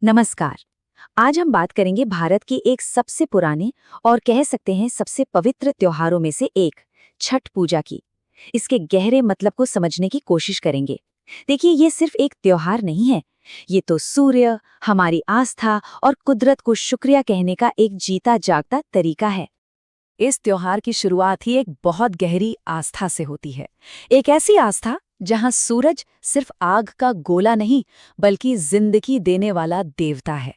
नमस्कार। आज हम बात करेंगे भारत के एक सबसे पुराने और कह सकते हैं सबसे पवित्र त्योहारों में से एक, छठ पूजा की। इसके गहरे मतलब को समझने की कोशिश करेंगे। देखिए, ये सिर्फ एक त्योहार नहीं है। ये तो सूर्य, हमारी आस्था और कुदरत को शुक्रिया कहने का एक जीता जागता तरीका है। इस त्योहार की शुरुआत ही एक बहुत गहरी आस्था से होती है। एक ऐसी आस्था जहां सूरज सिर्फ आग का गोला नहीं बल्कि जिंदगी देने वाला देवता है।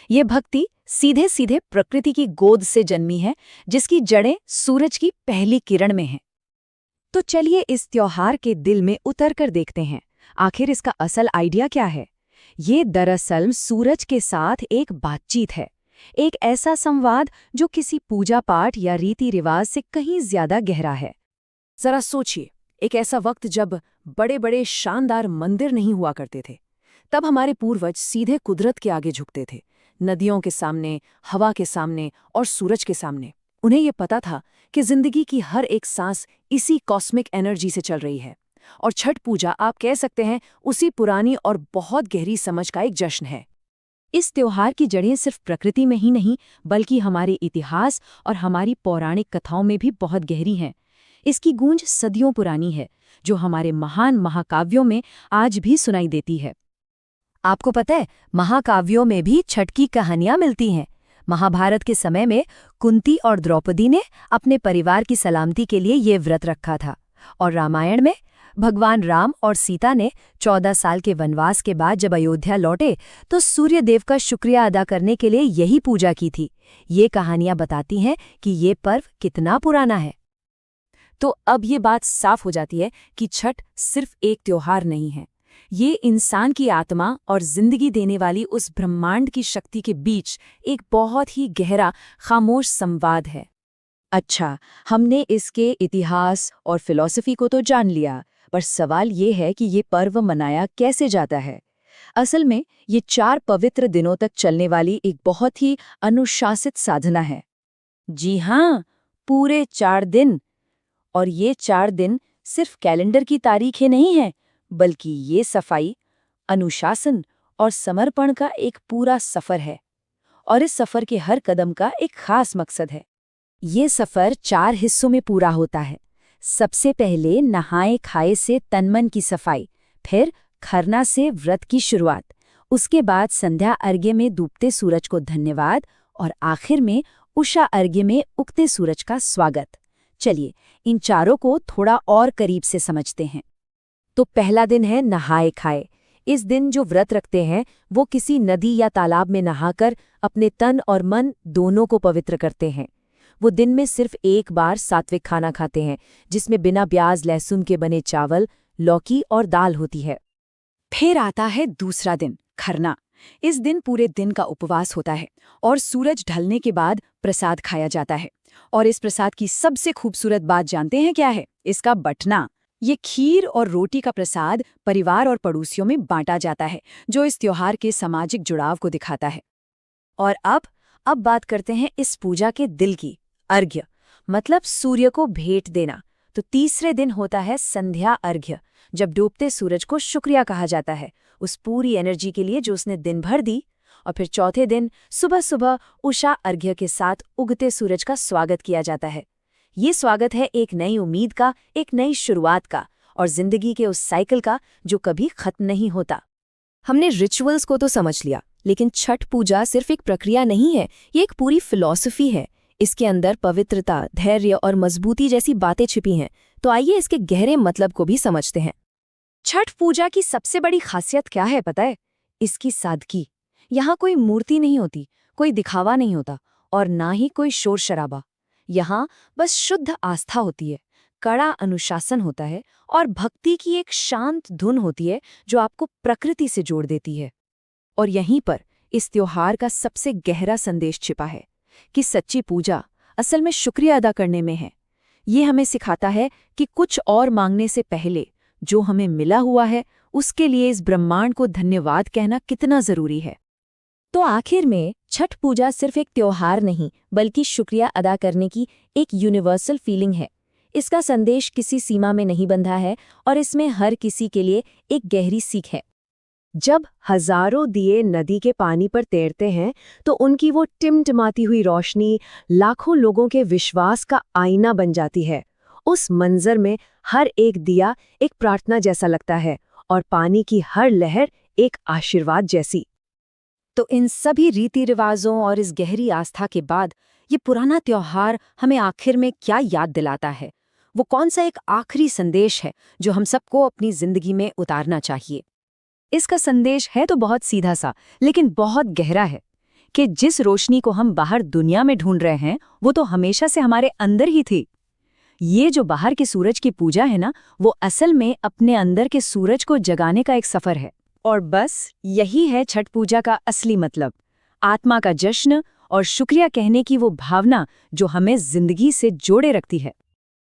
ये भक्ति सीधे सीधे प्रकृति की गोद से जन्मी है, जिसकी जड़ें सूरज की पहली किरण में हैं। तो चलिए इस त्योहार के दिल में उतर कर देखते हैं, आखिर इसका असल आइडिया क्या है। ये दरअसल सूरज के साथ एक बातचीत है, एक ऐसा संवाद जो किसी पूजा पाठ या रीति रिवाज से कहीं ज्यादा गहरा है। जरा सोचिए, एक ऐसा वक्त जब बड़े बड़े शानदार मंदिर नहीं हुआ करते थे। तब हमारे पूर्वज सीधे कुदरत के आगे झुकते थे, नदियों के सामने, हवा के सामने और सूरज के सामने। उन्हें ये पता था कि जिंदगी की हर एक सांस इसी कॉस्मिक एनर्जी से चल रही है। और छठ पूजा, आप कह सकते हैं, उसी पुरानी और बहुत गहरी समझ का एक जश्न है। इस त्योहार की जड़ें सिर्फ प्रकृति में ही नहीं बल्कि हमारे इतिहास और हमारी पौराणिक कथाओं में भी बहुत गहरी हैं। इसकी गूंज सदियों पुरानी है, जो हमारे महान महाकाव्यों में आज भी सुनाई देती है। आपको पता है, महाकाव्यों में भी छठ की कहानियां मिलती हैं। महाभारत के समय में कुंती और द्रौपदी ने अपने परिवार की सलामती के लिए ये व्रत रखा था। और रामायण में भगवान राम और सीता ने 14 साल के वनवास के बाद जब अयोध्या लौटे तो सूर्य देव का शुक्रिया अदा करने के लिए यही पूजा की थी। ये कहानियां बताती हैं कि ये पर्व कितना पुराना है। तो अब ये बात साफ हो जाती है कि छठ सिर्फ एक त्योहार नहीं है। ये इंसान की आत्मा और जिंदगी देने वाली उस ब्रह्मांड की शक्ति के बीच एक बहुत ही गहरा, खामोश संवाद है। अच्छा, हमने इसके इतिहास और फिलॉसफी को तो जान लिया, पर सवाल ये है कि ये पर्व मनाया कैसे जाता है। असल में ये 4 पवित्र दिनों तक चलने वाली एक बहुत ही अनुशासित साधना है। जी हाँ, पूरे 4 दिन। और ये 4 दिन सिर्फ कैलेंडर की तारीखें नहीं हैं, बल्कि ये सफाई, अनुशासन और समर्पण का एक पूरा सफर है। और इस सफर के हर कदम का एक खास मकसद है। ये सफर 4 हिस्सों में पूरा होता है। सबसे पहले नहाए खाए से तन मन की सफाई, फिर खरना से व्रत की शुरुआत, उसके बाद संध्या अर्घ्य में डूबते सूरज को धन्यवाद और आखिर में उषा अर्घ्य में उगते सूरज का स्वागत। चलिए इन चारों को थोड़ा और करीब से समझते हैं। तो पहला दिन है नहाए खाए। इस दिन जो व्रत रखते हैं वो किसी नदी या तालाब में नहाकर अपने तन और मन दोनों को पवित्र करते हैं। वो दिन में सिर्फ एक बार सात्विक खाना खाते हैं, जिसमें बिना प्याज लहसुन के बने चावल, लौकी और दाल होती है। फिर आता है दूसरा दिन, खरना। इस दिन पूरे दिन का उपवास होता है और सूरज ढलने के बाद प्रसाद खाया जाता है। और इस प्रसाद की सबसे खूबसूरत बात जानते हैं क्या है? इसका बंटना। ये खीर और रोटी का प्रसाद परिवार और पड़ोसियों में बांटा जाता है, जो इस त्योहार के सामाजिक जुड़ाव को दिखाता है। और अब बात करते हैं इस पूजा के दिल की, अर्घ्य, मतलब सूर्य को भेंट देना। तो तीसरे दिन होता है संध्या अर्घ्य, जब डूबते सूरज को शुक्रिया कहा जाता है उस पूरी एनर्जी के लिए जो उसने दिन भर दी। और फिर चौथे दिन सुबह सुबह उषा अर्घ्य के साथ उगते सूरज का स्वागत किया जाता है। ये स्वागत है एक नई उम्मीद का, एक नई शुरुआत का और जिंदगी के उस साइकिल का जो कभी खत्म नहीं होता। हमने रिचुअल्स को तो समझ लिया, लेकिन छठ पूजा सिर्फ एक प्रक्रिया नहीं है, ये एक पूरी फिलॉसफी है। इसके अंदर पवित्रता, धैर्य और मजबूती जैसी बातें छिपी हैं। तो आइए इसके गहरे मतलब को भी समझते हैं। छठ पूजा की सबसे बड़ी खासियत क्या है पता है? इसकी सादगी। यहाँ कोई मूर्ति नहीं होती, कोई दिखावा नहीं होता और ना ही कोई शोर शराबा। यहाँ बस शुद्ध आस्था होती है, कड़ा अनुशासन होता है और भक्ति की एक शांत धुन होती है जो आपको प्रकृति से जोड़ देती है। और यहीं पर इस त्योहार का सबसे गहरा संदेश छिपा है कि सच्ची पूजा असल में शुक्रिया अदा करने में है। ये हमें सिखाता है कि कुछ और मांगने से पहले जो हमें मिला हुआ है उसके लिए इस ब्रह्मांड को धन्यवाद कहना कितना जरूरी है। तो आखिर में छठ पूजा सिर्फ एक त्योहार नहीं बल्कि शुक्रिया अदा करने की एक यूनिवर्सल फीलिंग है। इसका संदेश किसी सीमा में नहीं बंधा है और इसमें हर किसी के लिए एक गहरी सीख है। जब हजारों दिए नदी के पानी पर तैरते हैं तो उनकी वो टिमटिमाती हुई रोशनी लाखों लोगों के विश्वास का आईना बन जाती है। उस मंजर में हर एक दिया एक प्रार्थना जैसा लगता है और पानी की हर लहर एक आशीर्वाद जैसी। तो इन सभी रीति रिवाजों और इस गहरी आस्था के बाद ये पुराना त्योहार हमें आखिर में क्या याद दिलाता है? वो कौन सा एक आखिरी संदेश है जो हम सबको अपनी जिंदगी में उतारना चाहिए? इसका संदेश है तो बहुत सीधा सा, लेकिन बहुत गहरा है कि जिस रोशनी को हम बाहर दुनिया में ढूंढ रहे हैं वो तो हमेशा से हमारे अंदर ही थी। ये जो बाहर के सूरज की पूजा है ना, वो असल में अपने अंदर के सूरज को जगाने का एक सफर है। और बस यही है छठ पूजा का असली मतलब, आत्मा का जश्न और शुक्रिया कहने की वो भावना जो हमें जिंदगी से जोड़े रखती है।